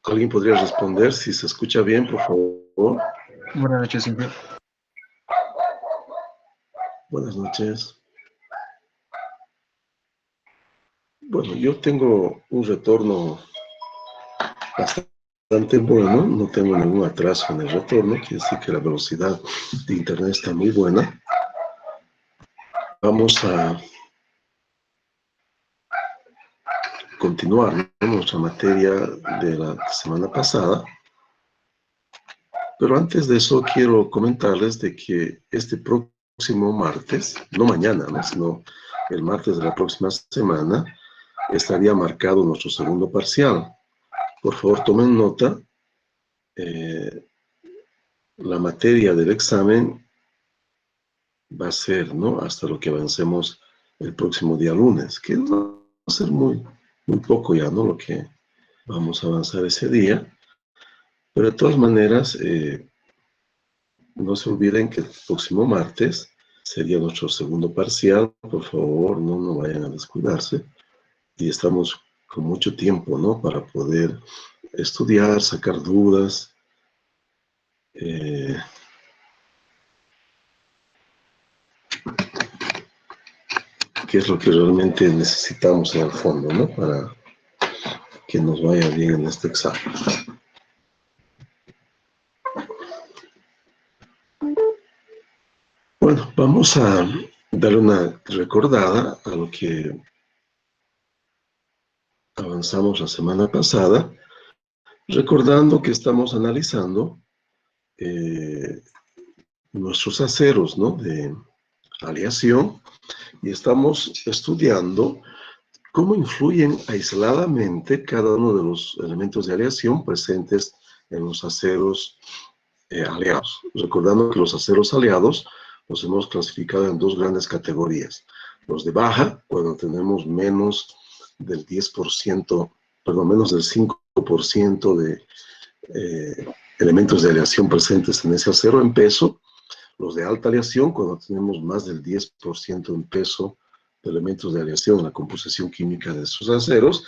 ¿Alguien podría responder? Si se escucha bien, por favor. Buenas noches, Silvio. Buenas noches. Bueno, yo tengo un retorno bastante bueno, no tengo ningún atraso en el retorno, quiere decir que la velocidad de internet está muy buena. Vamos a continuar, ¿no?, nuestra materia de la semana pasada. Pero antes de eso quiero comentarles de que este próximo martes, no mañana, ¿no?, sino el martes de la próxima semana, estaría marcado nuestro segundo parcial. Por favor, tomen nota. La materia del examen va a ser, ¿no?, hasta lo que avancemos el próximo día lunes, que va a ser muy poco ya, ¿no?, lo que vamos a avanzar ese día. Pero de todas maneras, no se olviden que el próximo martes sería nuestro segundo parcial. Por favor, no vayan a descuidarse. Y estamos con mucho tiempo, ¿no?, para poder estudiar, sacar dudas. ¿Qué es lo que realmente necesitamos en el fondo, ¿no?, para que nos vaya bien en este examen? Bueno, vamos a dar una recordada a lo que avanzamos la semana pasada, recordando que estamos analizando nuestros aceros, ¿no?, de aleación, y estamos estudiando cómo influyen aisladamente cada uno de los elementos de aleación presentes en los aceros aliados. Recordando que los aceros aliados los hemos clasificado en dos grandes categorías. Los de baja, cuando tenemos menos del 10%, perdón, menos del 5% de elementos de aleación presentes en ese acero en peso. Los de alta aleación, cuando tenemos más del 10% en peso de elementos de aleación en la composición química de esos aceros.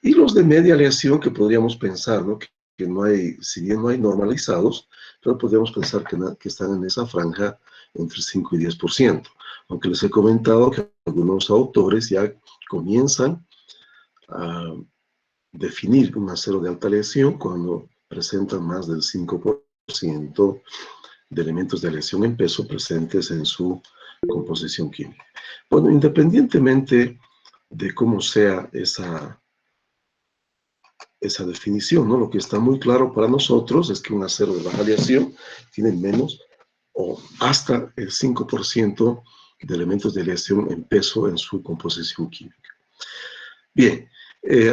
Y los de media aleación, que podríamos pensar, ¿no?, que no hay, si bien no hay normalizados, pero podríamos pensar que están en esa franja entre 5 y 10%. Aunque les he comentado que algunos autores ya comienzan a definir un acero de alta aleación cuando presentan más del 5% de elementos de aleación en peso presentes en su composición química. Bueno, independientemente de cómo sea esa definición, ¿no?, lo que está muy claro para nosotros es que un acero de baja aleación tiene menos o hasta el 5% de elementos de aleación en peso en su composición química. Bien,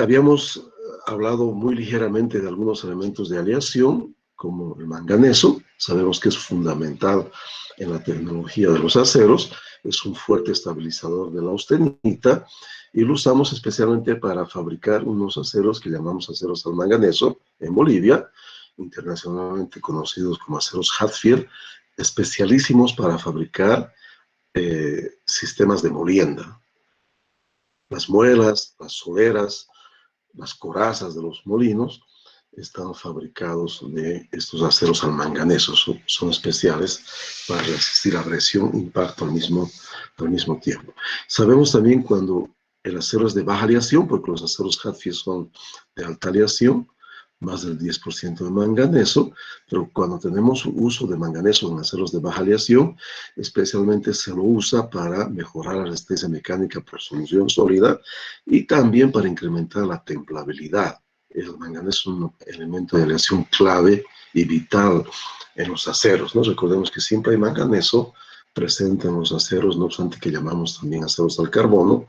habíamos hablado muy ligeramente de algunos elementos de aleación, como el manganeso. Sabemos que es fundamental en la tecnología de los aceros, es un fuerte estabilizador de la austenita, y lo usamos especialmente para fabricar unos aceros que llamamos aceros al manganeso en Bolivia, internacionalmente conocidos como aceros Hatfield, especialísimos para fabricar sistemas de molienda. Las muelas, las soleras, las corazas de los molinos están fabricados de estos aceros al manganeso. Son especiales para resistir agresión e impacto al mismo tiempo. Sabemos también cuando el acero es de baja aleación, porque los aceros Hatfield son de alta aleación, más del 10% de manganeso, pero cuando tenemos uso de manganeso en aceros de baja aleación, especialmente se lo usa para mejorar la resistencia mecánica por solución sólida y también para incrementar la templabilidad. El manganeso es un elemento de aleación clave y vital en los aceros, ¿no? Recordemos que siempre hay manganeso presente en los aceros, no obstante que llamamos también aceros al carbono,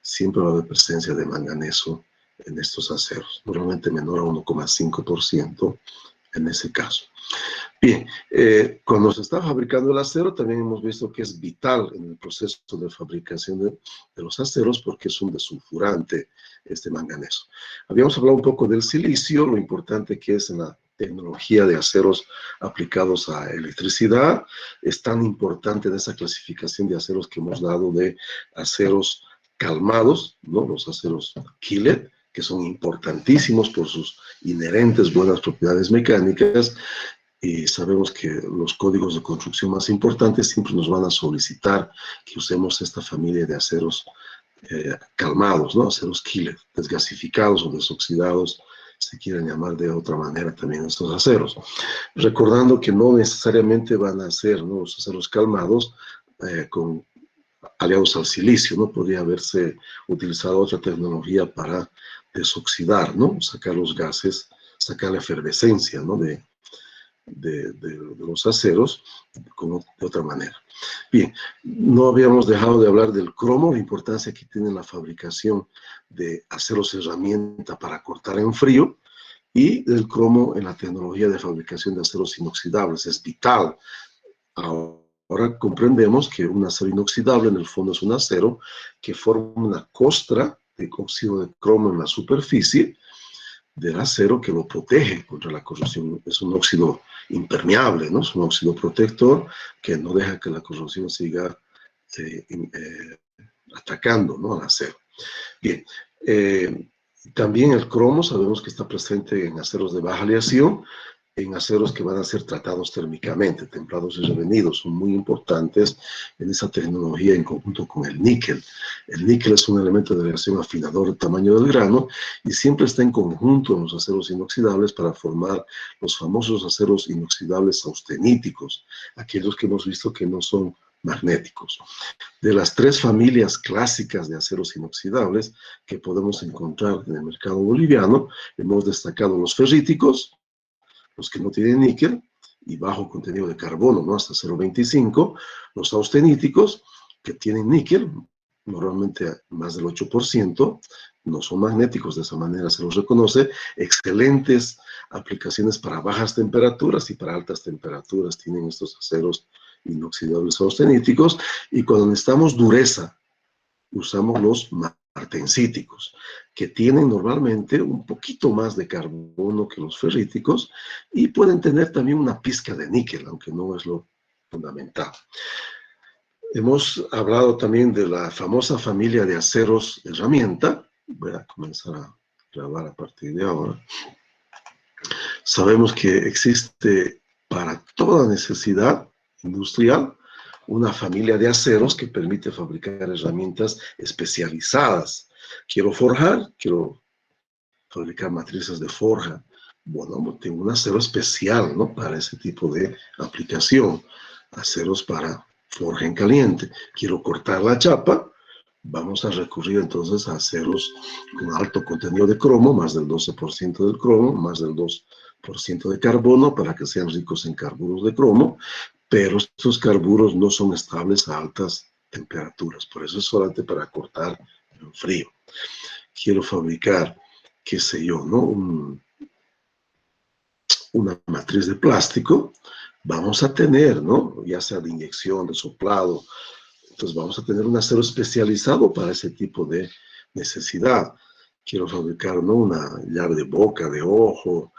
siempre va a haber presencia de manganeso en estos aceros, normalmente menor a 1,5% en ese caso. Bien, cuando se está fabricando el acero, también hemos visto que es vital en el proceso de fabricación de los aceros, porque es un desulfurante este manganeso. Habíamos hablado un poco del silicio, lo importante que es en la tecnología de aceros aplicados a electricidad. Es tan importante de esa clasificación de aceros que hemos dado de aceros calmados, ¿no?, los aceros Killet, que son importantísimos por sus inherentes buenas propiedades mecánicas, y sabemos que los códigos de construcción más importantes siempre nos van a solicitar que usemos esta familia de aceros calmados, ¿no? Aceros killer, desgasificados o desoxidados, se quieren llamar de otra manera también estos aceros. Recordando que no necesariamente van a ser, ¿no?, los aceros calmados con aliados al silicio, ¿no? Podría haberse utilizado otra tecnología para desoxidar, ¿no? Sacar los gases, sacar la efervescencia, ¿no?, de los aceros de otra manera. Bien, no habíamos dejado de hablar del cromo, la importancia que tiene la fabricación de aceros herramienta para cortar en frío, y del cromo en la tecnología de fabricación de aceros inoxidables. Es vital. Ahora comprendemos que un acero inoxidable en el fondo es un acero que forma una costra de óxido de cromo en la superficie del acero que lo protege contra la corrosión. Es un óxido impermeable, ¿no? Es un óxido protector que no deja que la corrosión siga atacando, ¿no?, al acero. Bien, también el cromo sabemos que está presente en aceros de baja aleación, en aceros que van a ser tratados térmicamente, templados y revenidos, son muy importantes en esa tecnología en conjunto con el níquel. El níquel es un elemento de aleación afinador del tamaño del grano y siempre está en conjunto en los aceros inoxidables para formar los famosos aceros inoxidables austeníticos, aquellos que hemos visto que no son magnéticos. De las tres familias clásicas de aceros inoxidables que podemos encontrar en el mercado boliviano, hemos destacado los ferríticos, los que no tienen níquel y bajo contenido de carbono, ¿no?, hasta 0,25, los austeníticos, que tienen níquel, normalmente más del 8%, no son magnéticos, de esa manera se los reconoce, excelentes aplicaciones para bajas temperaturas y para altas temperaturas tienen estos aceros inoxidables austeníticos, y cuando necesitamos dureza, usamos los martensíticos, que tienen normalmente un poquito más de carbono que los ferríticos y pueden tener también una pizca de níquel, aunque no es lo fundamental. Hemos hablado también de la famosa familia de aceros herramienta. Voy a comenzar a grabar a partir de ahora. Sabemos que existe para toda necesidad industrial una familia de aceros que permite fabricar herramientas especializadas. Quiero forjar, quiero fabricar matrices de forja. Bueno, tengo un acero especial, ¿no?, para ese tipo de aplicación. Aceros para forja en caliente. Quiero cortar la chapa. Vamos a recurrir entonces a aceros con alto contenido de cromo, más del 12% del cromo, más del 2% de carbono, para que sean ricos en carburos de cromo, pero estos carburos no son estables a altas temperaturas, por eso es solamente para cortar en frío. Quiero fabricar, qué sé yo, ¿no?, una matriz de plástico, vamos a tener, ¿no?, ya sea de inyección, de soplado, entonces vamos a tener un acero especializado para ese tipo de necesidad. Quiero fabricar, ¿no?, una llave de boca, de ojo,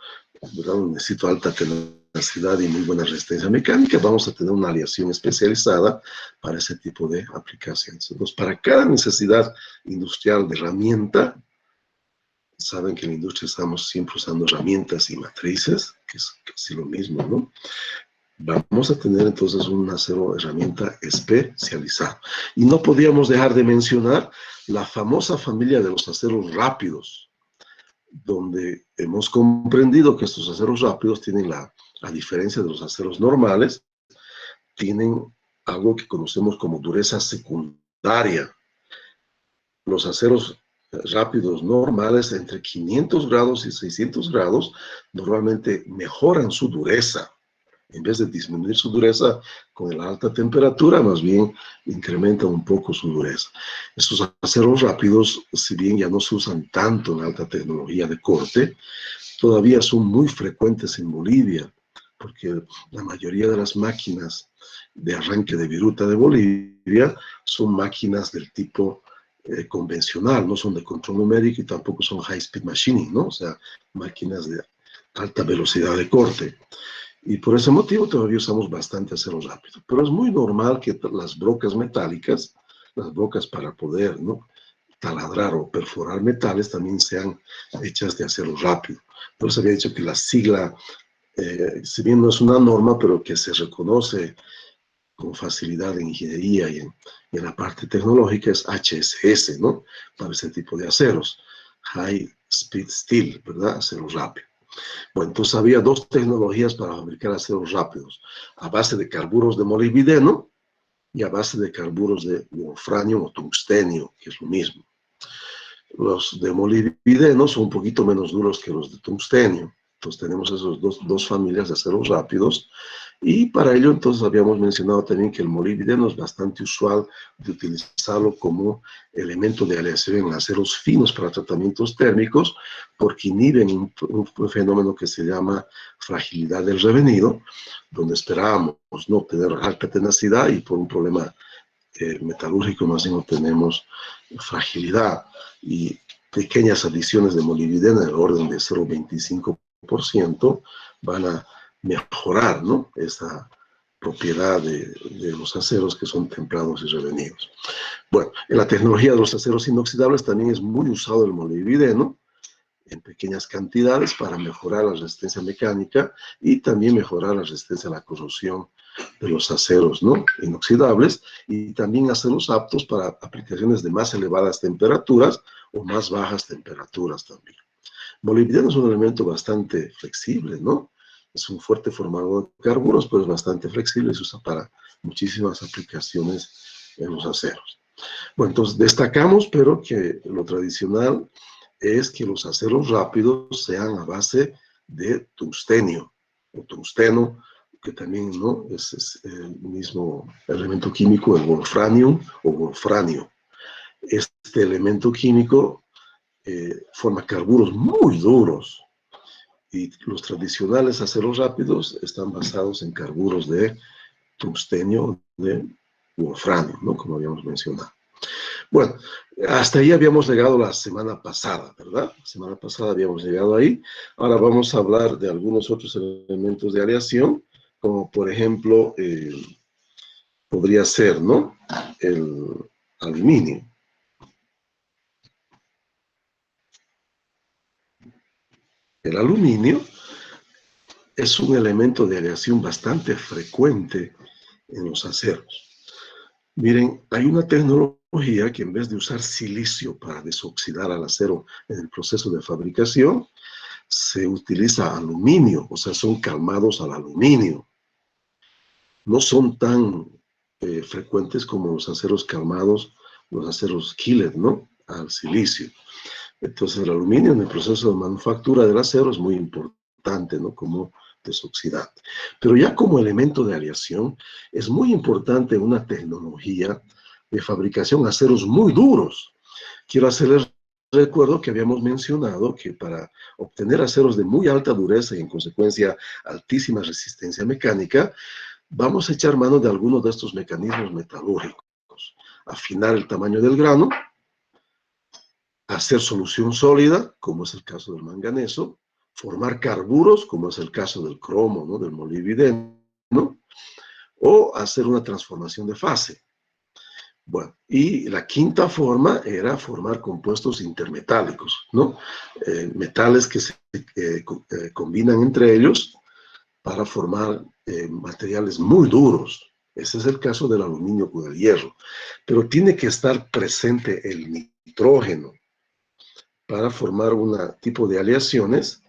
¿verdad?, necesito alta tenacidad y muy buena resistencia mecánica, vamos a tener una aleación especializada para ese tipo de aplicaciones. Entonces, para cada necesidad industrial de herramienta, saben que en la industria estamos siempre usando herramientas y matrices, que es casi lo mismo, ¿no? Vamos a tener entonces un acero herramienta especializado. Y no podíamos dejar de mencionar la famosa familia de los aceros rápidos, donde hemos comprendido que estos aceros rápidos tienen a diferencia de los aceros normales, tienen algo que conocemos como dureza secundaria. Los aceros rápidos normales entre 500 grados y 600 grados normalmente mejoran su dureza. En vez de disminuir su dureza con la alta temperatura, más bien incrementan un poco su dureza. Estos aceros rápidos, si bien ya no se usan tanto en alta tecnología de corte, todavía son muy frecuentes en Bolivia, porque la mayoría de las máquinas de arranque de viruta de Bolivia son máquinas del tipo convencional, no son de control numérico y tampoco son high-speed machining, ¿no? O sea, máquinas de alta velocidad de corte. Y por ese motivo todavía usamos bastante acero rápido. Pero es muy normal que las brocas metálicas, las brocas para poder, ¿no?, taladrar o perforar metales también sean hechas de acero rápido. Por eso había dicho que la sigla, si bien no es una norma, pero que se reconoce con facilidad en ingeniería y en la parte tecnológica, es HSS, ¿no? Para ese tipo de aceros. High Speed Steel, ¿verdad? Acero rápido. Bueno, entonces había dos tecnologías para fabricar aceros rápidos, a base de carburos de molibdeno y a base de carburos de wolframio o tungstenio, que es lo mismo. Los de molibdeno son un poquito menos duros que los de tungstenio. Entonces tenemos esas dos familias de aceros rápidos. Y para ello entonces habíamos mencionado también que el molibdeno es bastante usual de utilizarlo como elemento de aleación en aceros finos para tratamientos térmicos, porque inhiben un fenómeno que se llama fragilidad del revenido, donde esperábamos no tener alta tenacidad y por un problema metalúrgico más bien obtenemos fragilidad, y pequeñas adiciones de molibdeno del orden de 0,25% van a mejorar, ¿no?, esa propiedad de los aceros que son templados y revenidos. Bueno, en la tecnología de los aceros inoxidables también es muy usado el molibdeno en pequeñas cantidades para mejorar la resistencia mecánica y también mejorar la resistencia a la corrosión de los aceros, ¿no?, inoxidables, y también hacerlos aptos para aplicaciones de más elevadas temperaturas o más bajas temperaturas también. Molibdeno es un elemento bastante flexible, ¿no? Es un fuerte formador de carburos, pero es bastante flexible y se usa para muchísimas aplicaciones en los aceros. Bueno, entonces destacamos, pero que lo tradicional es que los aceros rápidos sean a base de tungstenio o tungsteno, que también, ¿no?, es el mismo elemento químico, el wolframio o wolfranio. Este elemento químico forma carburos muy duros, y los tradicionales aceros rápidos están basados en carburos de tungstenio, de wolframio, ¿no?, como habíamos mencionado. Bueno, hasta ahí habíamos llegado la semana pasada, ¿verdad? La semana pasada habíamos llegado ahí. Ahora vamos a hablar de algunos otros elementos de aleación, como por ejemplo, podría ser, ¿no?, el aluminio. El aluminio es un elemento de aleación bastante frecuente en los aceros. Miren, hay una tecnología que en vez de usar silicio para desoxidar al acero en el proceso de fabricación, se utiliza aluminio, o sea, son calmados al aluminio. No son tan frecuentes como los aceros calmados, los aceros Killet, ¿no?, al silicio. Entonces el aluminio en el proceso de manufactura del acero es muy importante, ¿no?, como desoxidante. Pero ya como elemento de aleación, es muy importante una tecnología de fabricación de aceros muy duros. Quiero hacerles recuerdo que habíamos mencionado que para obtener aceros de muy alta dureza y en consecuencia altísima resistencia mecánica, vamos a echar mano de algunos de estos mecanismos metalúrgicos. Afinar el tamaño del grano, hacer solución sólida, como es el caso del manganeso, formar carburos, como es el caso del cromo, ¿no?, del molibdeno, o hacer una transformación de fase. Bueno, y la quinta forma era formar compuestos intermetálicos, ¿no?, metales que se combinan entre ellos para formar materiales muy duros. Ese es el caso del aluminio con el hierro. Pero tiene que estar presente el nitrógeno para formar un tipo de aleaciones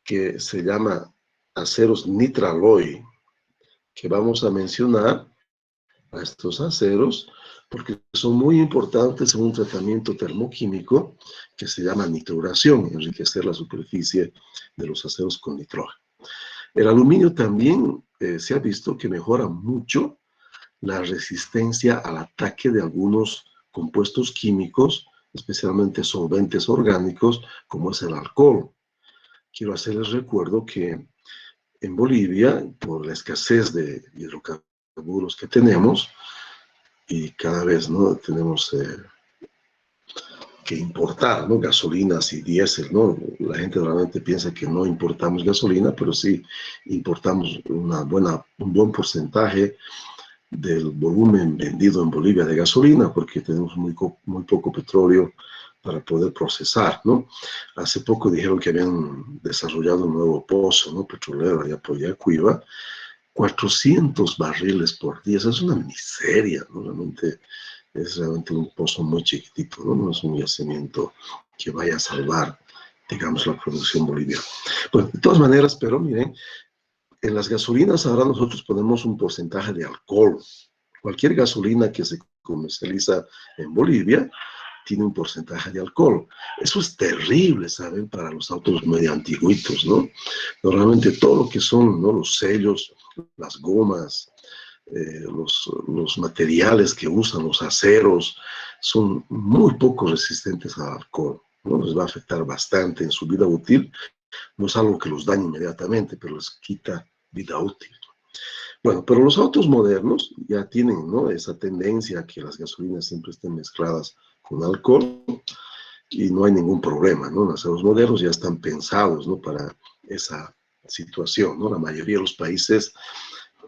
que se llama aceros nitraloy, que vamos a mencionar a estos aceros porque son muy importantes en un tratamiento termoquímico que se llama nitrobración, enriquecer la superficie de los aceros con nitrógeno. El aluminio también se ha visto que mejora mucho la resistencia al ataque de algunos compuestos químicos, especialmente solventes orgánicos, como es el alcohol. Quiero hacerles recuerdo que en Bolivia, por la escasez de hidrocarburos que tenemos, y cada vez, ¿no?, tenemos que importar, ¿no?, gasolinas y diésel, ¿no? La gente realmente piensa que no importamos gasolina, pero sí importamos un buen porcentaje del volumen vendido en Bolivia de gasolina, porque tenemos muy poco petróleo para poder procesar, ¿no? Hace poco dijeron que habían desarrollado un nuevo pozo, ¿no?, petrolero allá por Yacuiba, 400 barriles por día. Eso es una miseria, ¿no? Es realmente un pozo muy chiquitito, ¿no? No es un yacimiento que vaya a salvar, digamos, la producción boliviana. Bueno, de todas maneras, pero miren, en las gasolinas ahora nosotros ponemos un porcentaje de alcohol. Cualquier gasolina que se comercializa en Bolivia tiene un porcentaje de alcohol. Eso es terrible, ¿saben? Para los autos medio antiguitos, ¿no? Normalmente todo lo que son, ¿no?, los sellos, las gomas, los materiales que usan, los aceros, son muy poco resistentes al alcohol, ¿no? Les va a afectar bastante en su vida útil. No es algo que los dañe inmediatamente, pero les quita vida útil. Bueno, pero los autos modernos ya tienen, ¿no?, esa tendencia a que las gasolinas siempre estén mezcladas con alcohol y no hay ningún problema, ¿no? Los autos modernos ya están pensados, ¿no?, para esa situación, ¿no? La mayoría de los países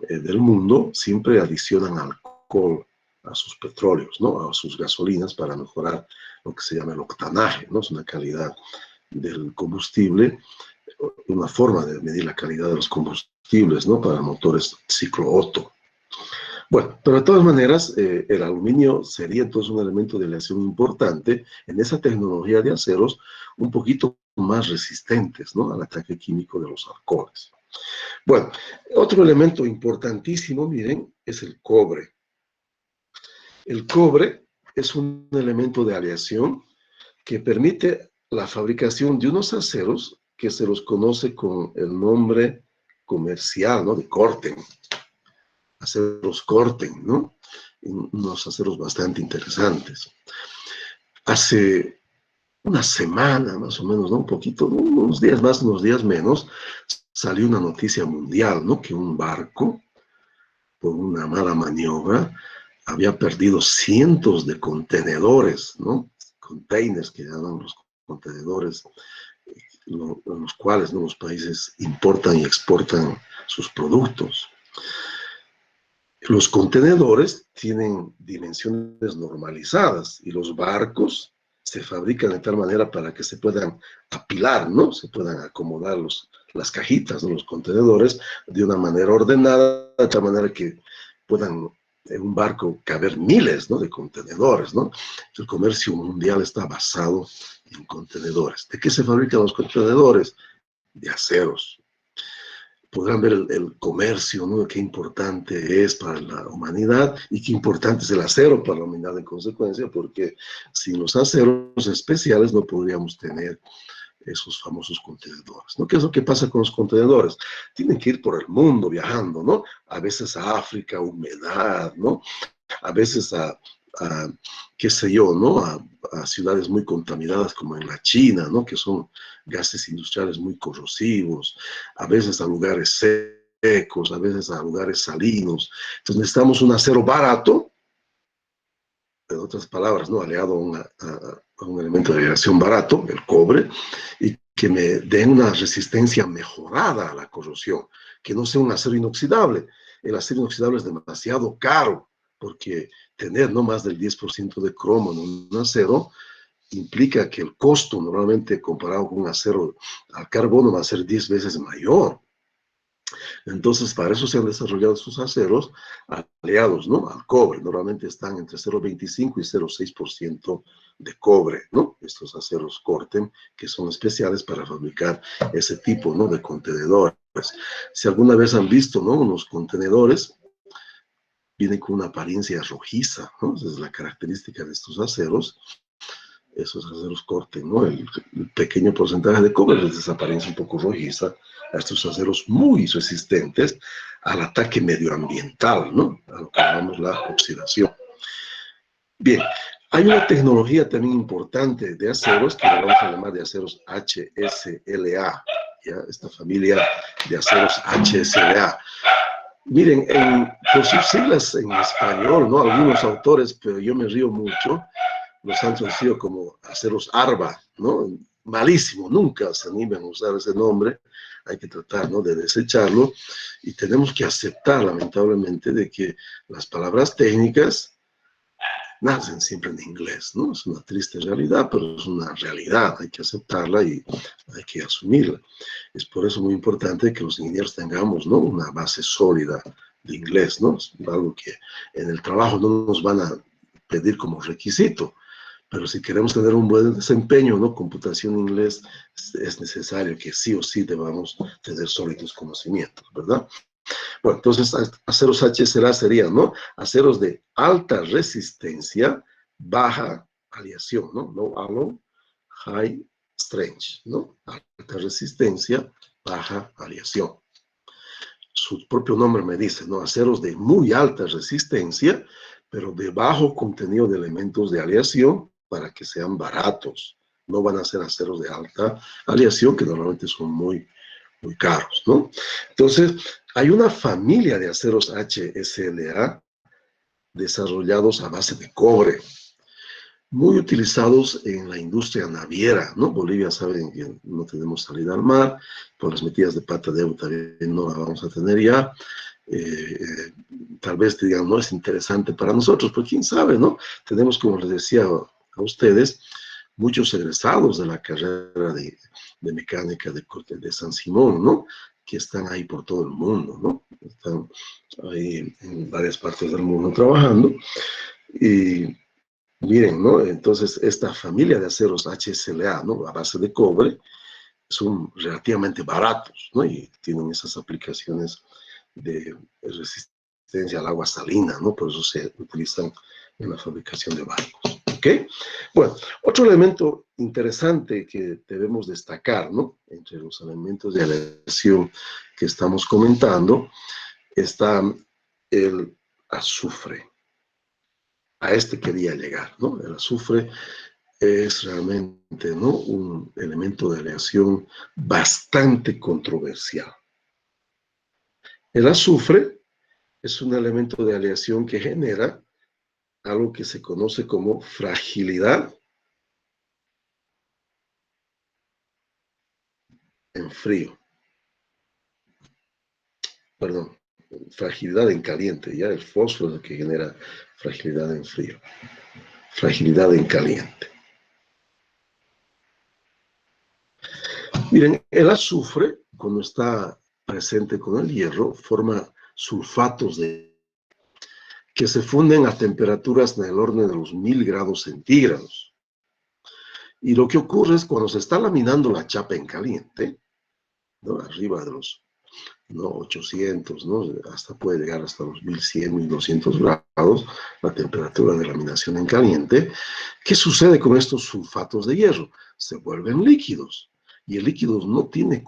del mundo siempre adicionan alcohol a sus petróleos, ¿no?, a sus gasolinas para mejorar lo que se llama el octanaje, ¿no? Es una calidad del combustible, una forma de medir la calidad de los combustibles, ¿no?, para motores ciclo Otto. Bueno, pero de todas maneras, el aluminio sería entonces un elemento de aleación importante en esa tecnología de aceros un poquito más resistentes, ¿no?, al ataque químico de los alcoholes. Bueno, otro elemento importantísimo, miren, es el cobre. El cobre es un elemento de aleación que permite la fabricación de unos aceros que se los conoce con el nombre comercial, ¿no?, de Corten. Aceros Corten, ¿no? Unos aceros bastante interesantes. Hace una semana, más o menos, ¿no?, un poquito, unos días más, unos días menos, salió una noticia mundial, ¿no?, que un barco, por una mala maniobra, había perdido cientos de contenedores, ¿no?, containers que llaman los contenedores, en los cuales, ¿no?, los países importan y exportan sus productos. Los contenedores tienen dimensiones normalizadas y los barcos se fabrican de tal manera para que se puedan apilar, ¿no? Se puedan acomodar las cajitas, ¿no?, los contenedores de una manera ordenada, de tal manera que puedan en un barco caber miles, ¿no?, de contenedores, ¿no? El comercio mundial está basado en contenedores. ¿De qué se fabrican los contenedores? De aceros. Podrán ver el comercio, ¿no?, qué importante es para la humanidad y qué importante es el acero para la humanidad en consecuencia, porque sin los aceros especiales no podríamos tener esos famosos contenedores, ¿no? ¿Qué es lo que pasa con los contenedores? Tienen que ir por el mundo viajando, ¿no? A veces a África, humedad, ¿no? A veces qué sé yo, ¿no?, a ciudades muy contaminadas como en la China, ¿no?, que son gases industriales muy corrosivos, a veces a lugares secos, a veces a lugares salinos. Entonces necesitamos un acero barato, en otras palabras, ¿no?, aliado a un elemento de aleación barato, el cobre, y que me den una resistencia mejorada a la corrosión, que no sea un acero inoxidable. El acero inoxidable es demasiado caro, porque tener no más del 10% de cromo en un acero implica que el costo normalmente comparado con un acero al carbono va a ser 10 veces mayor. Entonces, para eso se han desarrollado estos aceros aliados, ¿no?, al cobre. Normalmente están entre 0,25 y 0,6% de cobre, ¿no? Estos aceros Corten, que son especiales para fabricar ese tipo, ¿no?, de contenedores. Si alguna vez han visto, ¿no?, unos contenedores, vienen con una apariencia rojiza, ¿no? Esa es la característica de estos aceros. Esos aceros Corten, ¿no? El pequeño porcentaje de cobre les desaparece un poco rojiza a estos aceros muy resistentes al ataque medioambiental, ¿no?, a lo que llamamos la oxidación. Bien, hay una tecnología también importante de aceros que le vamos a llamar de aceros HSLA, ¿ya? Esta familia de aceros HSLA. Miren, por sus siglas en español, ¿no?, algunos autores, pero yo me río mucho, los han traducido como aceros ARBA, ¿no? malísimo, nunca se animen a usar ese nombre, hay que tratar, ¿no?, de desecharlo, y tenemos que aceptar, lamentablemente, de que las palabras técnicas nacen siempre en inglés, ¿no? Es una triste realidad, pero es una realidad, hay que aceptarla y hay que asumirla. Es por eso muy importante que los ingenieros tengamos, ¿no?, una base sólida de inglés, ¿no? Es algo que en el trabajo no nos van a pedir como requisito, pero si queremos tener un buen desempeño, ¿no?, computación en inglés, es necesario que sí o sí debamos tener sólidos conocimientos, ¿verdad? Bueno, entonces aceros HSLA serían, ¿no?, aceros de alta resistencia, baja aleación, ¿no? Low alloy, high strength, ¿no? Alta resistencia, baja aleación. Su propio nombre me dice, ¿no? Aceros de muy alta resistencia, pero de bajo contenido de elementos de aleación para que sean baratos. No van a ser aceros de alta aleación, que normalmente son muy caros, ¿no? Entonces, hay una familia de aceros HSLA desarrollados a base de cobre, muy utilizados en la industria naviera, ¿no? Bolivia, saben que no tenemos salida al mar, por las metidas de pata de agua también no la vamos a tener ya. Tal vez digan, no es interesante para nosotros, pues quién sabe, ¿no? Tenemos, como les decía a ustedes, muchos egresados de la carrera de mecánica de San Simón, ¿no?, que están ahí por todo el mundo, ¿no? Están ahí en varias partes del mundo trabajando. Y miren, ¿no? Entonces, esta familia de aceros HSLA, ¿no?, a base de cobre, son relativamente baratos, ¿no? Y tienen esas aplicaciones de resistencia al agua salina, ¿no? Por eso se utilizan en la fabricación de barcos, ¿ok? Bueno, otro elemento interesante que debemos destacar, ¿no?, entre los elementos de aleación que estamos comentando, está el azufre. A este quería llegar, ¿no? El azufre es realmente, ¿no?, un elemento de aleación bastante controversial. El azufre es un elemento de aleación que genera algo que se conoce como fragilidad en frío. Perdón, fragilidad en caliente, ya el fósforo es el que genera fragilidad en frío. Fragilidad en caliente. Miren, el azufre, cuando está presente con el hierro, forma sulfatos que se funden a temperaturas en el orden de los 1000 grados centígrados. Y lo que ocurre es cuando se está laminando la chapa en caliente, ¿no?, arriba de los, ¿no?, 800, ¿no?, hasta puede llegar hasta los 1100, 1200 grados, la temperatura de laminación en caliente. ¿Qué sucede con estos sulfatos de hierro? Se vuelven líquidos, y el líquido no tiene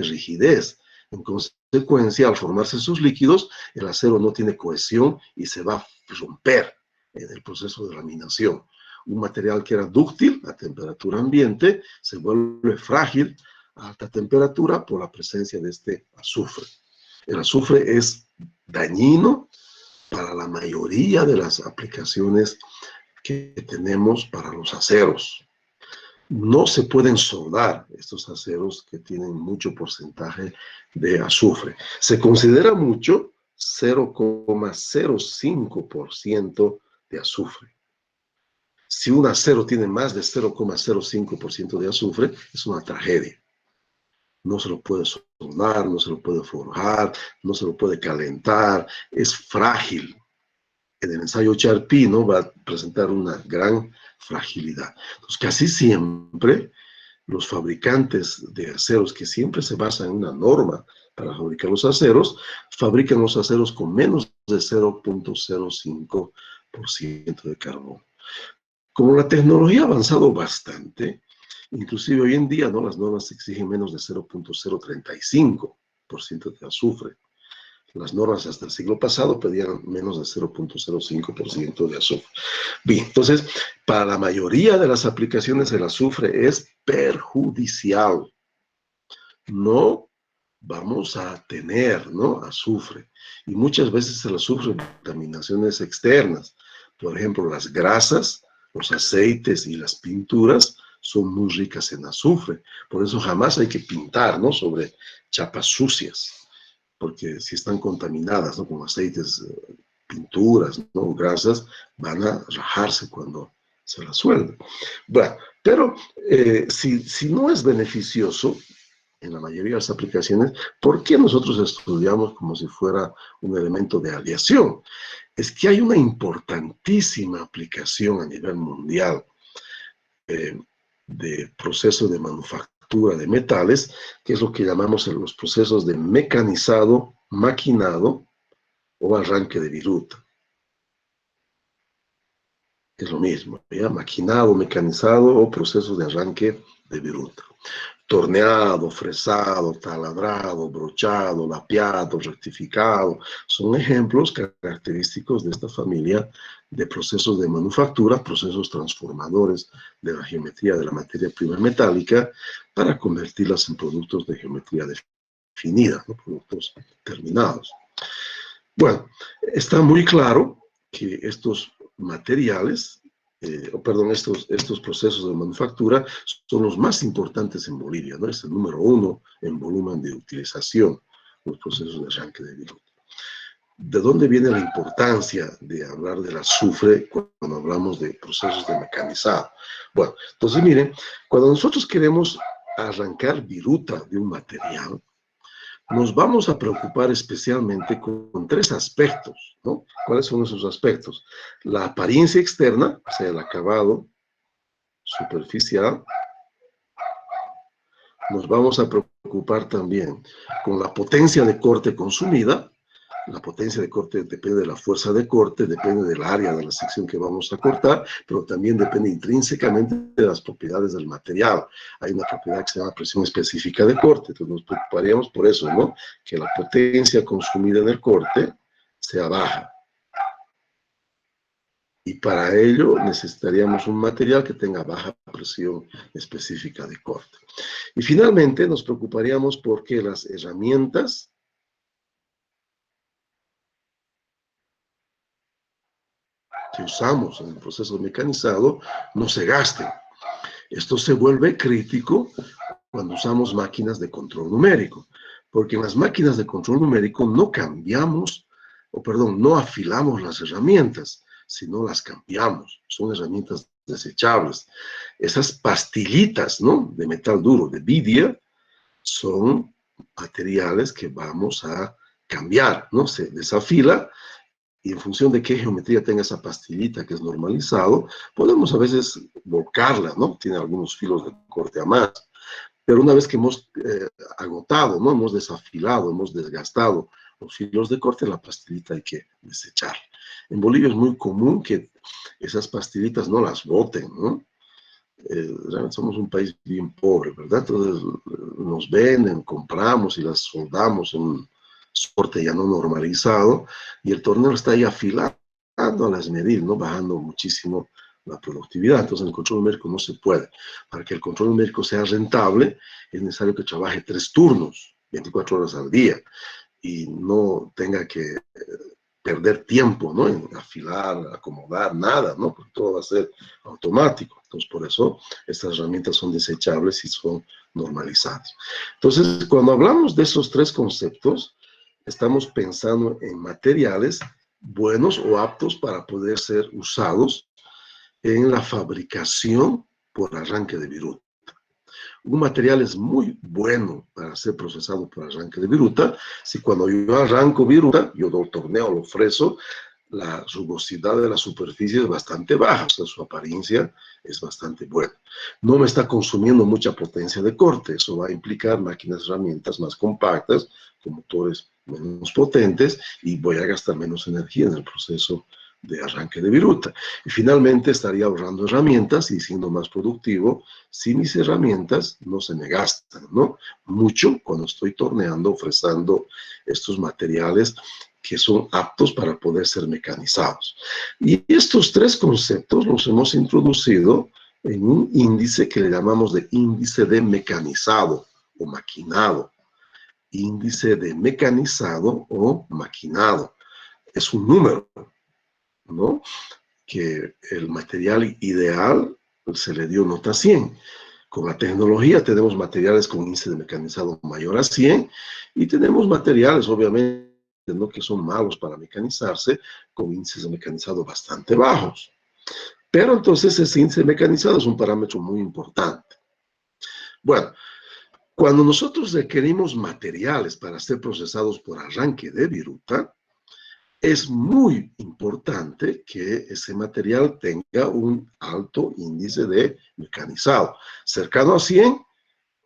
rigidez. En consecuencia, al formarse esos líquidos, el acero no tiene cohesión y se va a romper en el proceso de laminación. Un material que era dúctil a temperatura ambiente se vuelve frágil a alta temperatura por la presencia de este azufre. El azufre es dañino para la mayoría de las aplicaciones que tenemos para los aceros. No se pueden soldar estos aceros que tienen mucho porcentaje de azufre. Se considera mucho 0,05% de azufre. Si un acero tiene más de 0,05% de azufre, es una tragedia. No se lo puede soldar, no se lo puede forjar, no se lo puede calentar, es frágil. En el ensayo Charpy, ¿no?, va a presentar una gran fragilidad. Entonces, casi siempre los fabricantes de aceros, que siempre se basan en una norma para fabricar los aceros, fabrican los aceros con menos de 0,05% de carbono. Como la tecnología ha avanzado bastante, inclusive hoy en día, ¿no?, las normas exigen menos de 0,035% de azufre. Las normas hasta el siglo pasado pedían menos de 0,05% de azufre. Bien, entonces, para la mayoría de las aplicaciones el azufre es perjudicial. No vamos a tener, ¿no?, azufre. Y muchas veces el azufre en contaminaciones externas. Por ejemplo, las grasas, los aceites y las pinturas son muy ricas en azufre. Por eso jamás hay que pintar, ¿no?, sobre chapas sucias, porque si están contaminadas, ¿no?, con aceites, pinturas, ¿no?, grasas, van a rajarse cuando se las sueldan. Bueno, pero si no es beneficioso en la mayoría de las aplicaciones, ¿por qué nosotros estudiamos como si fuera un elemento de aleación? Es que hay una importantísima aplicación a nivel mundial de proceso de manufactura de metales, que es lo que llamamos los procesos de mecanizado, maquinado o arranque de viruta. Es lo mismo, ¿ya? Maquinado, mecanizado o procesos de arranque de viruta. Torneado, fresado, taladrado, brochado, lapeado, rectificado, son ejemplos característicos de esta familia de procesos de manufactura, procesos transformadores de la geometría de la materia prima metálica para convertirlas en productos de geometría definida, ¿no?, productos terminados. Bueno, está muy claro que estos materiales, estos procesos de manufactura son los más importantes en Bolivia, ¿no? Es el número 1 en volumen de utilización, los procesos de arranque de viruta. ¿De dónde viene la importancia de hablar del azufre cuando hablamos de procesos de mecanizado? Bueno, entonces miren, cuando nosotros queremos arrancar viruta de un material, nos vamos a preocupar especialmente con 3 aspectos, ¿no? ¿Cuáles son esos aspectos? La apariencia externa, o sea, el acabado superficial. Nos vamos a preocupar también con la potencia de corte consumida. La potencia de corte depende de la fuerza de corte, depende del área de la sección que vamos a cortar, pero también depende intrínsecamente de las propiedades del material. Hay una propiedad que se llama presión específica de corte, entonces nos preocuparíamos por eso, ¿no? Que la potencia consumida en el corte sea baja. Y para ello necesitaríamos un material que tenga baja presión específica de corte. Y finalmente nos preocuparíamos porque las herramientas que usamos en el proceso mecanizado no se gasten. Esto se vuelve crítico cuando usamos máquinas de control numérico, porque en las máquinas de control numérico no cambiamos, no afilamos las herramientas, sino las cambiamos. Son herramientas desechables. Esas pastillitas, ¿no?, de metal duro, de vidia, son materiales que vamos a cambiar, ¿no? Se desafila y en función de qué geometría tenga esa pastillita que es normalizado, podemos a veces volcarla, ¿no? Tiene algunos filos de corte a más. Pero una vez que hemos agotado, ¿no?, hemos desafilado, hemos desgastado los filos de corte, la pastillita hay que desechar. En Bolivia es muy común que esas pastillitas no las boten, ¿no? Realmente somos un país bien pobre, ¿verdad? Entonces nos venden, compramos y las soldamos en un soporte ya no normalizado, y el tornillo está ahí afilando a las medidas, ¿no?, bajando muchísimo la productividad. Entonces en el control numérico no se puede. Para que el control numérico sea rentable, es necesario que trabaje 3 turnos, 24 horas al día, y no tenga que perder tiempo, ¿no?, en afilar, acomodar, nada, ¿no?, porque todo va a ser automático. Entonces, por eso, estas herramientas son desechables y son normalizadas. Entonces, cuando hablamos de esos 3 conceptos, estamos pensando en materiales buenos o aptos para poder ser usados en la fabricación por arranque de viruta. Un material es muy bueno para ser procesado por arranque de viruta si cuando yo arranco viruta, yo lo torneo, lo freso, la rugosidad de la superficie es bastante baja, o sea, su apariencia es bastante buena. No me está consumiendo mucha potencia de corte, eso va a implicar máquinas, herramientas más compactas, con motores menos potentes, y voy a gastar menos energía en el proceso de arranque de viruta. Y finalmente estaría ahorrando herramientas y siendo más productivo si mis herramientas no se me gastan, ¿no?, mucho cuando estoy torneando, fresando estos materiales que son aptos para poder ser mecanizados. Y estos 3 conceptos los hemos introducido en un índice que le llamamos de índice de mecanizado o maquinado. Índice de mecanizado o maquinado. Es un número, ¿no?, que el material ideal se le dio nota 100. Con la tecnología tenemos materiales con índice de mecanizado mayor a 100 y tenemos materiales, obviamente, ¿no?, que son malos para mecanizarse, con índices de mecanizado bastante bajos. Pero entonces ese índice de mecanizado es un parámetro muy importante. Bueno, cuando nosotros requerimos materiales para ser procesados por arranque de viruta, es muy importante que ese material tenga un alto índice de mecanizado, cercano a 100,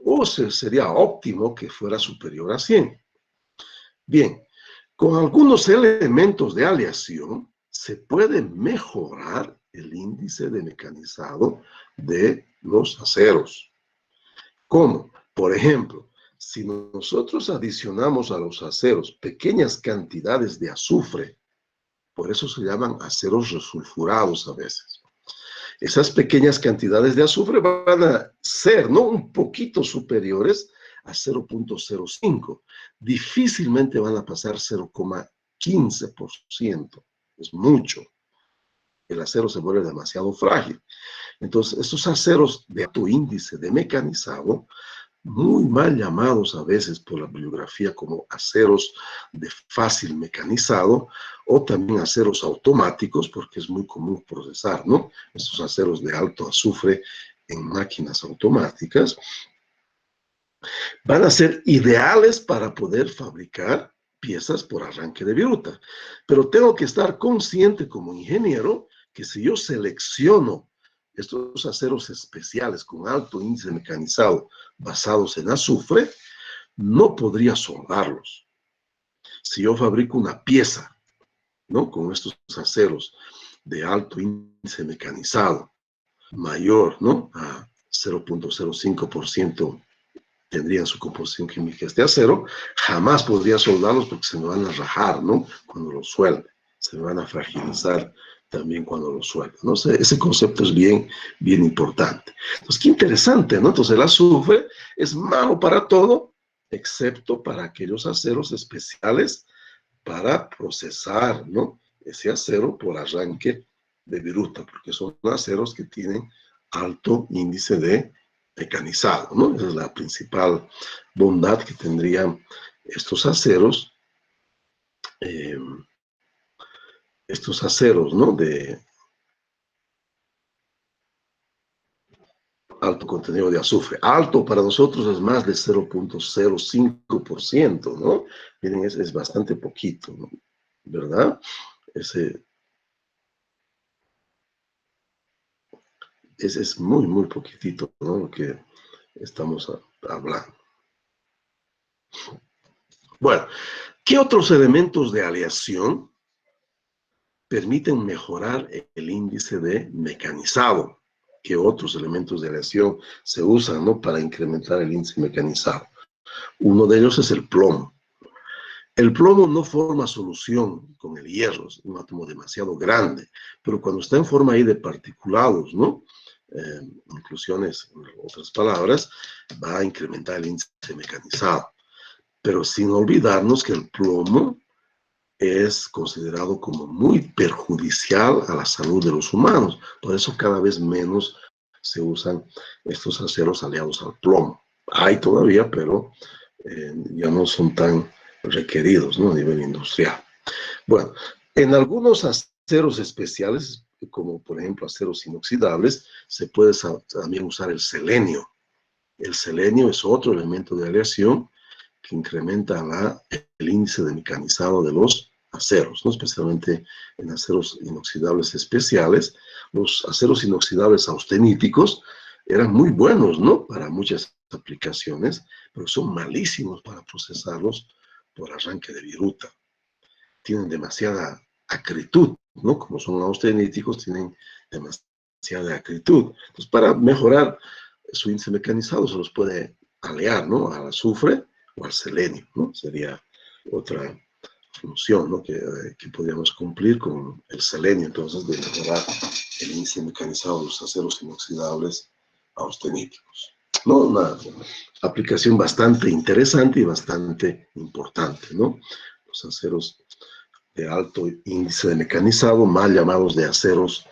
o sería óptimo que fuera superior a 100. Bien, con algunos elementos de aleación se puede mejorar el índice de mecanizado de los aceros. ¿Cómo? Por ejemplo, si nosotros adicionamos a los aceros pequeñas cantidades de azufre, por eso se llaman aceros resulfurados a veces. Esas pequeñas cantidades de azufre van a ser, ¿no?, un poquito superiores a 0.05. Difícilmente van a pasar 0,15%. Es mucho. El acero se vuelve demasiado frágil. Entonces, estos aceros de alto índice de mecanizado, muy mal llamados a veces por la bibliografía como aceros de fácil mecanizado, o también aceros automáticos, porque es muy común procesar, ¿no?, estos aceros de alto azufre en máquinas automáticas, van a ser ideales para poder fabricar piezas por arranque de viruta. Pero tengo que estar consciente como ingeniero que si yo selecciono estos aceros especiales con alto índice mecanizado basados en azufre, no podría soldarlos. Si yo fabrico una pieza, ¿no?, con estos aceros de alto índice mecanizado mayor, ¿no?, a 0.05% tendrían su composición química este acero, jamás podría soldarlos porque se me van a rajar, ¿no?, cuando los suelde. Se me van a fragilizar también cuando los suelde, ¿no? Ese concepto es bien importante. Entonces, qué interesante, ¿no? Entonces, el azufre es malo para todo, excepto para aquellos aceros especiales para procesar, ¿no?, ese acero por arranque de viruta, porque son aceros que tienen alto índice de mecanizado, ¿no? Esa es la principal bondad que tendrían estos aceros, ¿no?, de alto contenido de azufre. Alto para nosotros es más de 0.05%, ¿no? Miren, es bastante poquito, ¿no?, ¿verdad? Es muy poquitito, ¿no?, lo que estamos hablando. Bueno, ¿qué otros elementos de aleación permiten mejorar el índice de mecanizado? ¿Qué otros elementos de aleación se usan, ¿no?, para incrementar el índice mecanizado? Uno de ellos es el plomo. El plomo no forma solución con el hierro, es un átomo demasiado grande, pero cuando está en forma ahí de particulados, ¿no?, inclusiones, en otras palabras, va a incrementar el índice mecanizado. Pero sin olvidarnos que el plomo es considerado como muy perjudicial a la salud de los humanos. Por eso cada vez menos se usan estos aceros aliados al plomo. Hay todavía, pero ya no son tan requeridos, ¿no?, a nivel industrial. Bueno, en algunos aceros especiales, como por ejemplo aceros inoxidables, se puede también usar el selenio. El selenio es otro elemento de aleación que incrementa el índice de mecanizado de los aceros, ¿no?, especialmente en aceros inoxidables especiales. Los aceros inoxidables austeníticos eran muy buenos, ¿no?, para muchas aplicaciones, pero son malísimos para procesarlos por arranque de viruta. Tienen demasiada acritud, ¿no?, como son austeníticos, tienen demasiada acritud. Entonces, para mejorar su índice mecanizado se los puede alear, ¿no?, al azufre o al selenio, ¿no? Sería otra función, ¿no?, que podríamos cumplir con el selenio, entonces, de mejorar el índice mecanizado de los aceros inoxidables austeníticos, ¿no? Una aplicación bastante interesante y bastante importante, ¿no? Los aceros de alto índice de mecanizado, mal llamados de aceros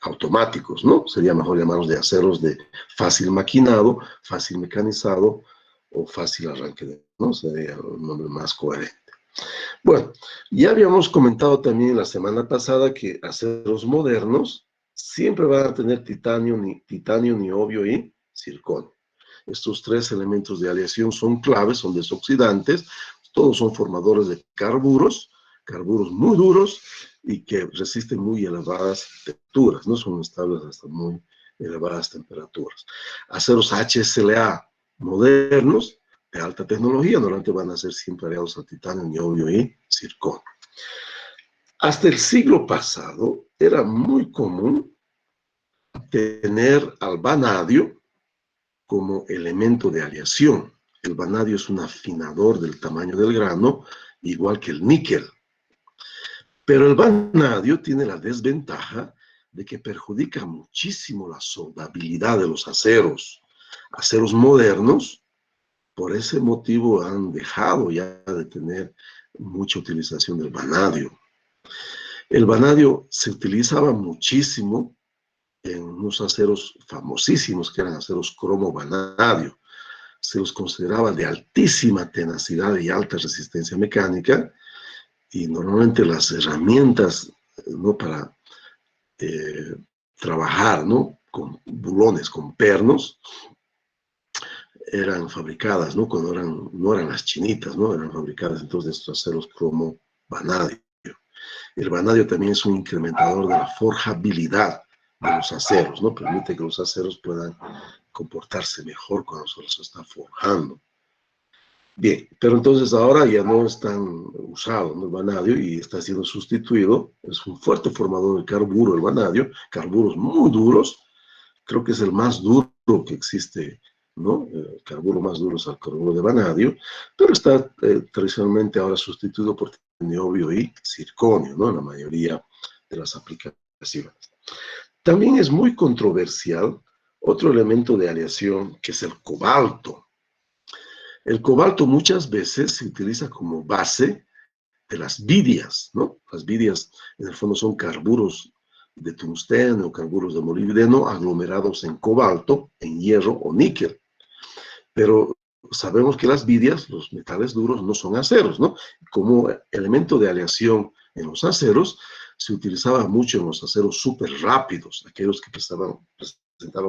automáticos, ¿no? Sería mejor llamarlos de aceros de fácil maquinado, fácil mecanizado o fácil arranque, ¿no? Sería un nombre más coherente. Bueno, ya habíamos comentado también la semana pasada que aceros modernos siempre van a tener titanio, niobio y circonio. Estos tres elementos de aleación son claves, son desoxidantes, todos son formadores de carburos muy duros y que resisten muy elevadas temperaturas, no son estables hasta muy elevadas temperaturas. Aceros HSLA modernos de alta tecnología normalmente van a ser siempre aliados a titanio, niobio y circonio. Hasta el siglo pasado era muy común tener al vanadio como elemento de aleación. El vanadio es un afinador del tamaño del grano, igual que el níquel. Pero el vanadio tiene la desventaja de que perjudica muchísimo la soldabilidad de los aceros. Aceros modernos, por ese motivo, han dejado ya de tener mucha utilización del vanadio. El vanadio se utilizaba muchísimo en unos aceros famosísimos, que eran aceros cromo-vanadio. Se los consideraba de altísima tenacidad y alta resistencia mecánica, y normalmente las herramientas, ¿no?, para trabajar, ¿no?, con bulones, con pernos, eran fabricadas, ¿no?, no eran las chinitas, ¿no?, eran fabricadas entonces estos aceros cromo-vanadio. El vanadio también es un incrementador de la forjabilidad de los aceros, ¿no? Permite que los aceros puedan comportarse mejor cuando se los está forjando. Bien, pero entonces ahora ya no es tan usado, ¿no?, el vanadio, y está siendo sustituido. Es un fuerte formador de carburo el vanadio, carburos muy duros. Creo que es el más duro que existe, ¿no? El carburo más duro es el carburo de vanadio, pero está tradicionalmente ahora sustituido por niobio y circonio, ¿no?, en la mayoría de las aplicaciones. También es muy controversial otro elemento de aleación, que es el cobalto. El cobalto muchas veces se utiliza como base de las vidias, ¿no? Las vidias en el fondo son carburos de tungsteno o carburos de molibdeno aglomerados en cobalto, en hierro o níquel. Pero sabemos que las vidias, los metales duros, no son aceros, ¿no? Como elemento de aleación en los aceros, se utilizaba mucho en los aceros súper rápidos, aquellos que presentaban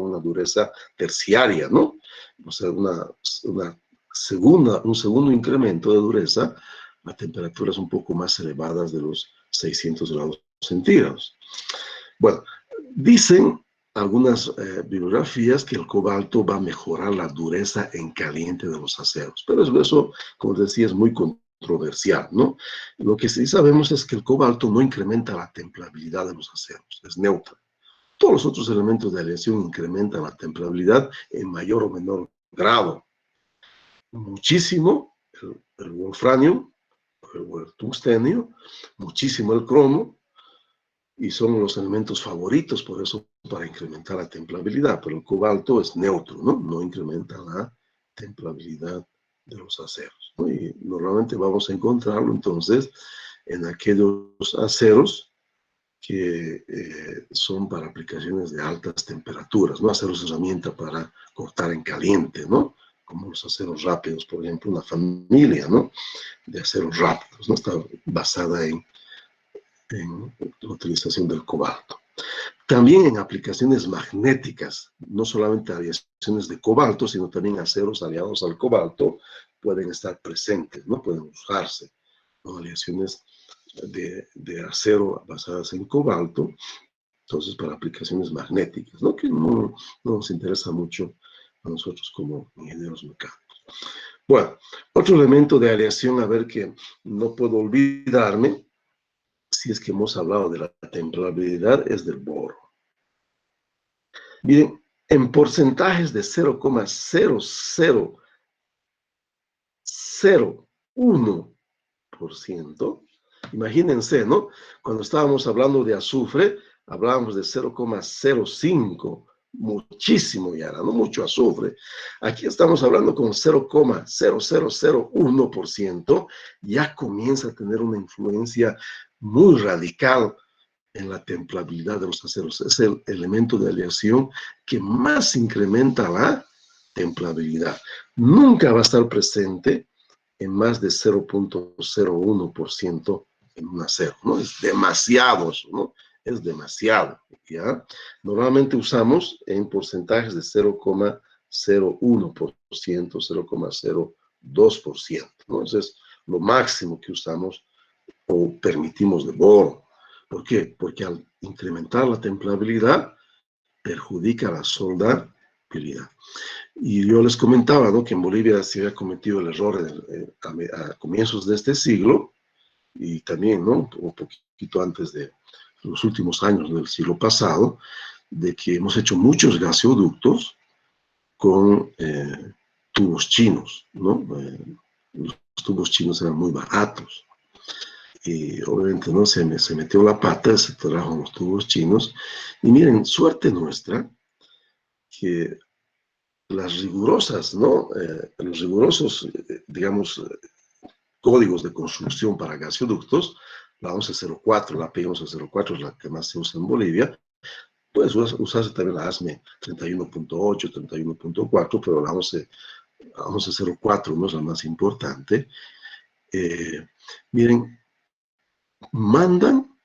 una dureza terciaria, ¿no? O sea, un segundo incremento de dureza a temperaturas un poco más elevadas de los 600 grados centígrados. Bueno, dicen algunas bibliografías que el cobalto va a mejorar la dureza en caliente de los aceros, pero eso, como decía, es muy controversial, ¿no? Lo que sí sabemos es que el cobalto no incrementa la templabilidad de los aceros, es neutra. Todos los otros elementos de aleación incrementan la templabilidad en mayor o menor grado. Muchísimo el wolframio, el tungstenio, muchísimo el cromo, y son los elementos favoritos, por eso, para incrementar la templabilidad. Pero el cobalto es neutro, ¿no? No incrementa la templabilidad de los aceros, ¿no? Y normalmente vamos a encontrarlo entonces en aquellos aceros que son para aplicaciones de altas temperaturas, ¿no? Aceros herramienta para cortar en caliente, ¿no? Como los aceros rápidos, por ejemplo, una familia, ¿no?, de aceros rápidos, ¿no? Está basada en la utilización del cobalto. También en aplicaciones magnéticas, no solamente aleaciones de cobalto, sino también aceros aliados al cobalto pueden estar presentes, ¿no? Pueden usarse, ¿no?, aleaciones de acero basadas en cobalto, entonces para aplicaciones magnéticas, ¿no?, que no nos interesa mucho a nosotros como ingenieros mecánicos. Bueno, otro elemento de aleación, a ver, que no puedo olvidarme, si es que hemos hablado de la templabilidad, es del boro. Miren, en porcentajes de 0,0001%, imagínense, ¿no? Cuando estábamos hablando de azufre, hablábamos de 0,05%, muchísimo ya, no mucho azufre. Aquí estamos hablando con 0,0001%, ya comienza a tener una influencia muy radical en la templabilidad de los aceros. Es el elemento de aleación que más incrementa la templabilidad. Nunca va a estar presente en más de 0.01% en un acero, ¿no? Es demasiado eso, ¿no? Es demasiado, ¿ya? Normalmente usamos en porcentajes de 0,01%, 0,02%, ¿no? Eso es lo máximo que usamos o permitimos de boro. ¿Por qué? Porque al incrementar la templabilidad, perjudica la soldabilidad. Y yo les comentaba, ¿no?, que en Bolivia se había cometido el error a comienzos de este siglo, y también, ¿no?, un poquito antes de los últimos años del siglo pasado, de que hemos hecho muchos gaseoductos con tubos chinos, ¿no? Los tubos chinos eran muy baratos. Y obviamente, ¿no?, se metió la pata, se trajo los tubos chinos. Y miren, suerte nuestra, que las rigurosas, ¿no? Los rigurosos, digamos, códigos de construcción para gaseoductos, la 1104, la P1104 es la que más se usa en Bolivia. Puedes usarse también la ASME 31.8, 31.4, pero la 1104 no es la más importante. Miren, mandan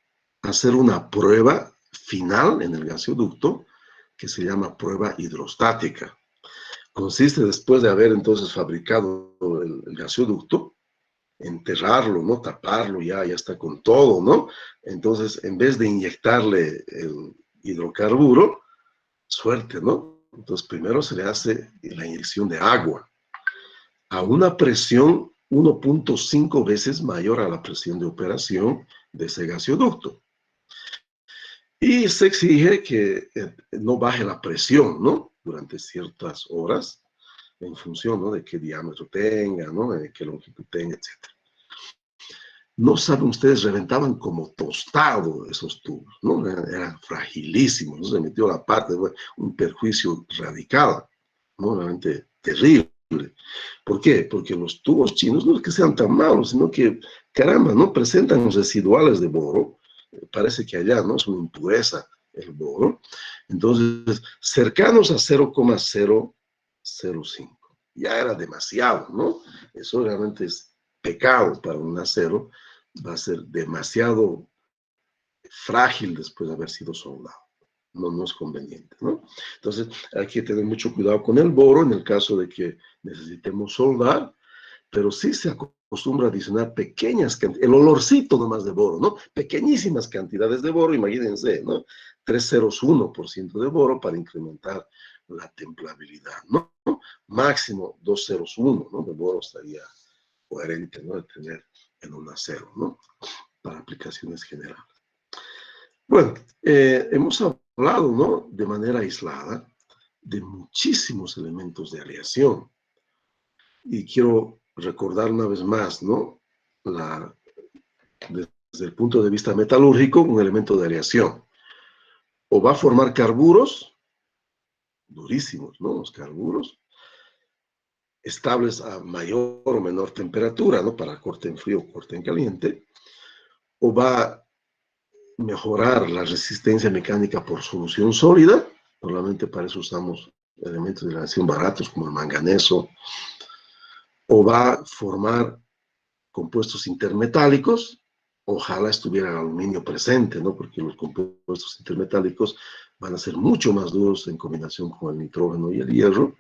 a hacer una prueba final en el gaseoducto que se llama prueba hidrostática. Consiste, después de haber entonces fabricado el gaseoducto, enterrarlo, ¿no? Taparlo, ya está con todo, ¿no? Entonces, en vez de inyectarle el hidrocarburo, suerte, ¿no? Entonces, primero se le hace la inyección de agua a una presión 1.5 veces mayor a la presión de operación de ese gaseoducto. Y se exige que no baje la presión, ¿no?, durante ciertas horas, en función, ¿no?, de qué diámetro tenga, ¿no?, de qué longitud tenga, etc. No saben ustedes, reventaban como tostado esos tubos, ¿no? Eran fragilísimos, ¿no? Se metió la parte, un perjuicio radical, ¿no? Realmente terrible. ¿Por qué? Porque los tubos chinos no es que sean tan malos, sino que, caramba, ¿no?, presentan residuales de boro. Parece que allá, ¿no?, es una impureza el boro. Entonces, cercanos a 0,005. Ya era demasiado, ¿no? Eso realmente es pecado para un acero. Va a ser demasiado frágil después de haber sido soldado. No es conveniente, ¿no? Entonces, hay que tener mucho cuidado con el boro en el caso de que necesitemos soldar, pero sí se acostumbra a adicionar pequeñas cantidades, el olorcito nomás de boro, ¿no? Pequeñísimas cantidades de boro, imagínense, ¿no? 0,301% de boro para incrementar la templabilidad, ¿no? Máximo 2,01, ¿no?, de boro estaría coherente, ¿no?, de tener en un acero, ¿no?, para aplicaciones generales. Bueno, hemos hablado, ¿no?, de manera aislada de muchísimos elementos de aleación. Y quiero recordar una vez más, ¿no?, desde el punto de vista metalúrgico, un elemento de aleación. O va a formar carburos, durísimos, ¿no?, los carburos, estables a mayor o menor temperatura, ¿no?, para corte en frío o corte en caliente, o va a mejorar la resistencia mecánica por solución sólida. Normalmente para eso usamos elementos de aleación baratos como el manganeso, o va a formar compuestos intermetálicos. Ojalá estuviera el aluminio presente, ¿no?, porque los compuestos intermetálicos van a ser mucho más duros en combinación con el nitrógeno y el hierro.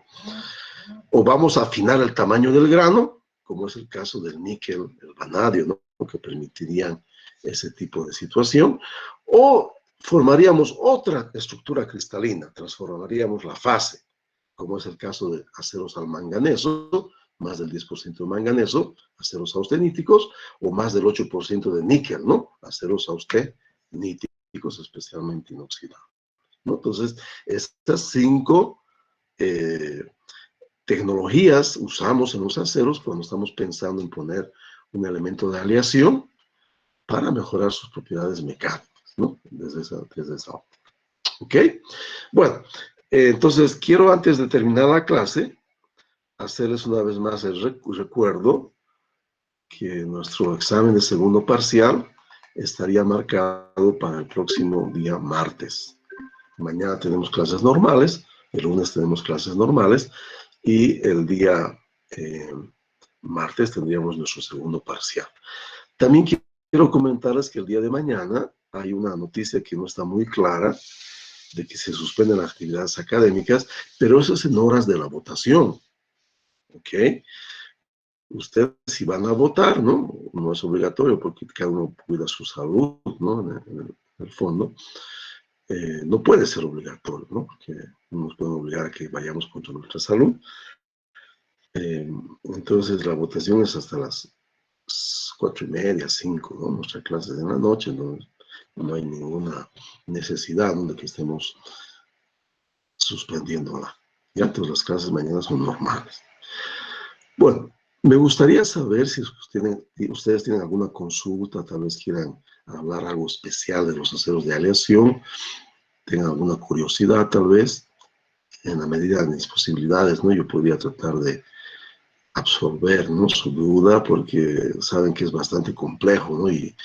O vamos a afinar el tamaño del grano, como es el caso del níquel, el vanadio, ¿no?, que permitirían ese tipo de situación. O formaríamos otra estructura cristalina, transformaríamos la fase, como es el caso de aceros al manganeso, más del 10% de manganeso, aceros austeníticos, o más del 8% de níquel, ¿no?, aceros austeníticos, especialmente inoxidables, ¿no? Entonces, estas 5 tecnologías usamos en los aceros cuando estamos pensando en poner un elemento de aleación para mejorar sus propiedades mecánicas, ¿no?, desde esa óptica. ¿Ok? Bueno, entonces quiero, antes de terminar la clase, hacerles una vez más el recuerdo que nuestro examen de segundo parcial estaría marcado para el próximo día martes. Mañana tenemos clases normales, el lunes tenemos clases normales y el día martes tendríamos nuestro segundo parcial. También quiero comentarles que el día de mañana hay una noticia que no está muy clara de que se suspenden las actividades académicas, pero eso es en horas de la votación, ¿ok? Ustedes si van a votar, ¿no? No es obligatorio porque cada uno cuida su salud, ¿no? En el fondo. No puede ser obligatorio, ¿no? Porque no nos pueden obligar a que vayamos contra nuestra salud. Entonces la votación es hasta las 4:30, 5, ¿no? Nuestra clase de la noche, no hay ninguna necesidad, ¿no? De que estemos suspendiéndola. Ya, entonces las clases mañana son normales. Bueno, me gustaría saber si ustedes tienen alguna consulta, tal vez quieran hablar algo especial de los aceros de aleación, tengan alguna curiosidad tal vez, en la medida de mis posibilidades, ¿no? Yo podría tratar de absorber, ¿no? Su duda, porque saben que es bastante complejo, ¿no? Y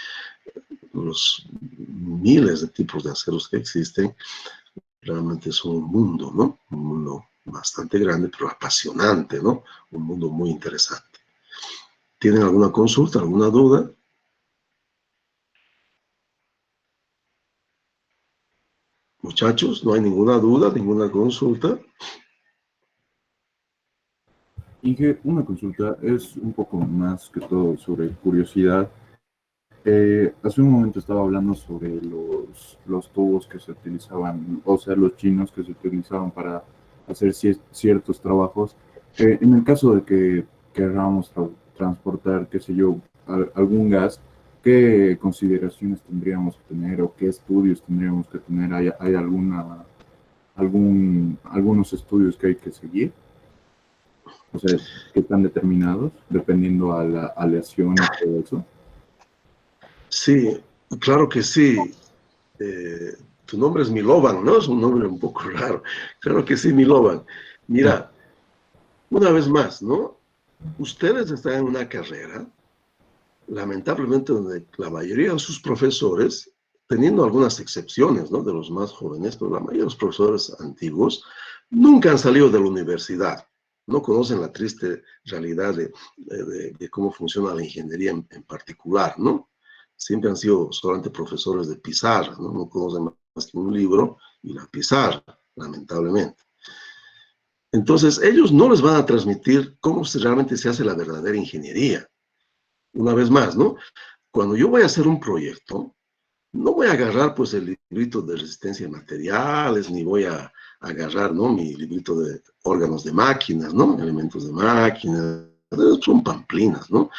los miles de tipos de aceros que existen realmente son un mundo, ¿no? Un mundo bastante grande, pero apasionante, ¿no? Un mundo muy interesante. ¿Tienen alguna consulta, alguna duda? Muchachos, no hay ninguna duda, ninguna consulta. Inge, una consulta es un poco más que todo sobre curiosidad. Hace un momento estaba hablando sobre los tubos que se utilizaban, o sea, los chinos que se utilizaban para hacer ciertos trabajos. En el caso de que queramos transportar, qué sé yo, algún gas, ¿qué consideraciones tendríamos que tener o qué estudios tendríamos que tener? ¿Hay algunos estudios que hay que seguir? O sea, que están determinados dependiendo a la aleación y todo eso. Sí, claro que sí. Tu nombre es Milovan, ¿no? Es un nombre un poco raro. Claro que sí, Milovan. Mira, una vez más, ¿no? Ustedes están en una carrera, lamentablemente, donde la mayoría de sus profesores, teniendo algunas excepciones, ¿no? De los más jóvenes, pero la mayoría de los profesores antiguos, nunca han salido de la universidad. No conocen la triste realidad de cómo funciona la ingeniería en particular, ¿no? Siempre han sido solamente profesores de pizarra, ¿no? No conocen más que un libro y la pizarra, lamentablemente. Entonces, ellos no les van a transmitir cómo realmente se hace la verdadera ingeniería. Una vez más, ¿no? Cuando yo voy a hacer un proyecto, no voy a agarrar pues el librito de resistencia de materiales, ni voy a agarrar, ¿no? Mi librito de órganos de máquinas, ¿no? Elementos de máquinas, son pamplinas, ¿no?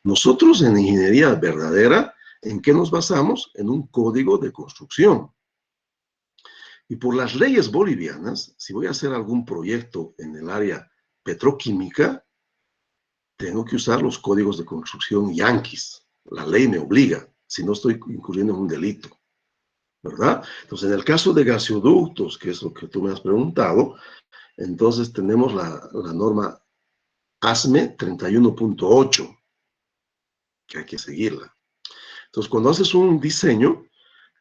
Nosotros en ingeniería verdadera, ¿en qué nos basamos? En un código de construcción. Y por las leyes bolivianas, si voy a hacer algún proyecto en el área petroquímica, tengo que usar los códigos de construcción yanquis. La ley me obliga, si no estoy incurriendo en un delito, ¿verdad? Entonces, en el caso de gasoductos, que es lo que tú me has preguntado, entonces tenemos la norma ASME 31.8, que hay que seguirla. Entonces, cuando haces un diseño,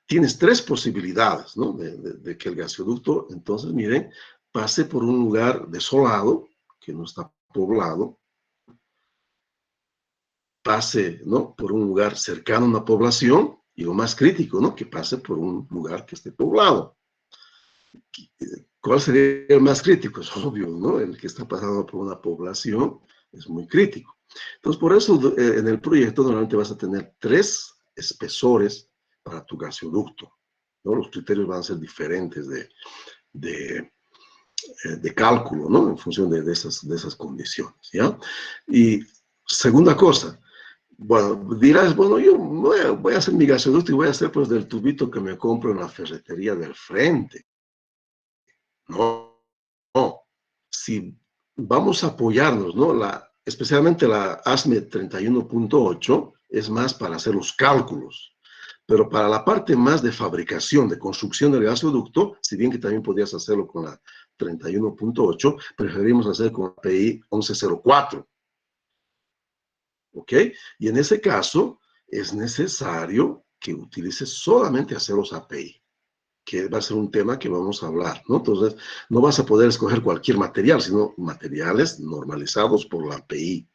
tienes tres posibilidades, ¿no? De que el gasoducto, entonces, miren, pase por un lugar desolado, que no está poblado, pase, ¿no? Por un lugar cercano a una población, y lo más crítico, ¿no? Que pase por un lugar que esté poblado. ¿Cuál sería el más crítico? Es obvio, ¿no? El que está pasando por una población es muy crítico. Entonces, por eso en el proyecto normalmente vas a tener tres espesores para tu gasoducto, ¿no? Los criterios van a ser diferentes de cálculo, ¿no? En función de esas condiciones, ¿ya? Y segunda cosa, bueno, dirás, bueno, yo voy a hacer mi gasoducto y voy a hacer pues del tubito que me compro en la ferretería del frente. No, no. Si vamos a apoyarnos, ¿no? Especialmente la ASME 31.8 es más para hacer los cálculos. Pero para la parte más de fabricación, de construcción del gasoducto, si bien que también podrías hacerlo con la 31.8, preferimos hacer con la PI 1104. ¿Ok? Y en ese caso es necesario que utilice solamente aceros API, que va a ser un tema que vamos a hablar, ¿no? Entonces, no vas a poder escoger cualquier material, sino materiales normalizados por la API.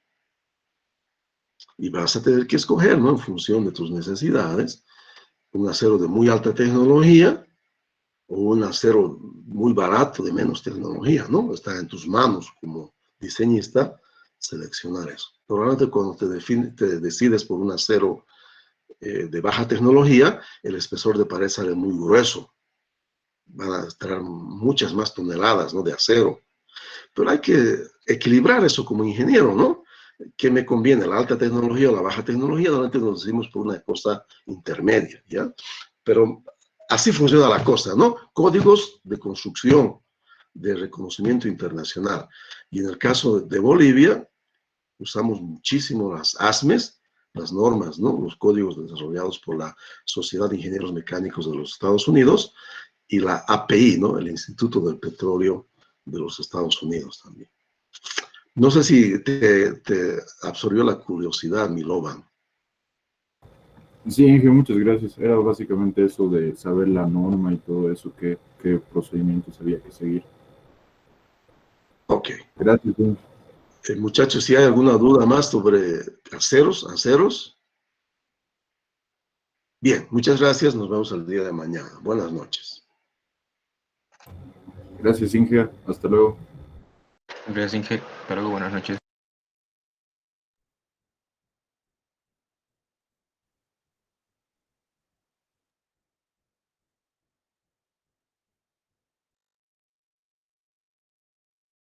Y vas a tener que escoger, ¿no? En función de tus necesidades, un acero de muy alta tecnología o un acero muy barato de menos tecnología, ¿no? Está en tus manos como diseñista seleccionar eso. Probablemente cuando te decides por un acero de baja tecnología, el espesor de pared sale muy grueso. Van a estar muchas más toneladas, ¿no? De acero. Pero hay que equilibrar eso como ingeniero, ¿no? ¿Qué me conviene, la alta tecnología o la baja tecnología? Normalmente nos decidimos por una cosa intermedia, ¿ya? Pero así funciona la cosa, ¿no? Códigos de construcción de reconocimiento internacional. Y en el caso de Bolivia, usamos muchísimo las ASMEs, las normas, ¿no? Los códigos desarrollados por la Sociedad de Ingenieros Mecánicos de los Estados Unidos y la API, ¿no? El Instituto del Petróleo de los Estados Unidos también. No sé si te absorbió la curiosidad, Milovan. Sí, Inge, muchas gracias. Era básicamente eso de saber la norma y todo eso, qué procedimientos había que seguir. Ok. Gracias, Inge. Muchachos, si hay alguna duda más sobre aceros. Bien, muchas gracias. Nos vemos el día de mañana. Buenas noches. Gracias, Inge. Hasta luego. Gracias, Inge. Hasta luego, buenas noches.